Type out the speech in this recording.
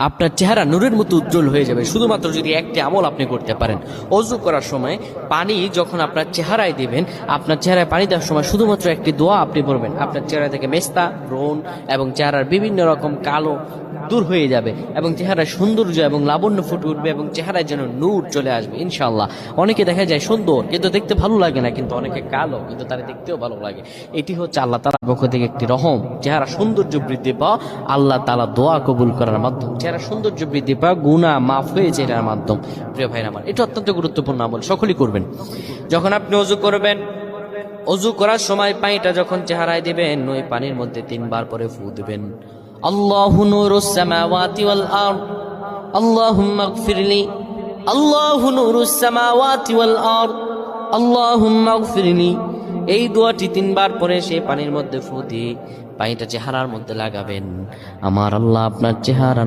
আপনার চেহারা নূরের মতো উজ্জ্বল হয়ে যাবে শুধুমাত্র যদি একটি আমল আপনি করতে পারেন। অজু করার সময় পানি যখন আপনার চেহারায় দিবেন, আপনার চেহারায় পানি দেওয়ার সময় শুধুমাত্র একটি দোয়া আপনি পড়বেন, আপনার চেহারা থেকে মেস্তা, ব্রণ এবং চেহারার বিভিন্ন রকম কালো দূর হয়ে যাবে এবং চেহারায় সৌন্দর্য এবং লাবণ্য ফুটে উঠবে এবং চেহারায় যেন নূর চলে আসবে ইনশাআল্লাহ। অনেকে দেখা যায় সুন্দর কিন্তু দেখতে ভালো লাগে না, কিন্তু অনেকে কালো কিন্তু তারা দেখতেও ভালো লাগে। এটি হচ্ছে আল্লাহ তাআলার পক্ষ থেকে একটি রহম। চেহারা সৌন্দর্য বৃদ্ধি পাওয়া আল্লাহ তাআলা দোয়া কবুল করার মাধ্যম, চেহারা সৌন্দর্য বৃদ্ধি পাওয়া গুনাহ মাফ হয়েছে এটার মাধ্যম। প্রিয় ভাইরা আমার, এটা অত্যন্ত গুরুত্বপূর্ণ আমল, সকলেই করবেন। যখন আপনি অজু করবেন, অজু করার সময় পানিটা যখন চেহারায় দিবেন, ওই পানির মধ্যে 3 বার পরে ফু দিবেন। আল্লাহু নূরুস সামাওয়াতি ওয়াল আরদ আল্লাহুম্মা ইগফিরলি, আল্লাহু নূরুস সামাওয়াতি ওয়াল আরদ আল্লাহুম্মা ইগফিরলি। এই দোয়াটি 3 বার পরে সেই পানির মধ্যে ফু দিয়ে পানিটা চেহারার মধ্যে লাগাবেন। আমার আল্লাহ আপনার চেহারা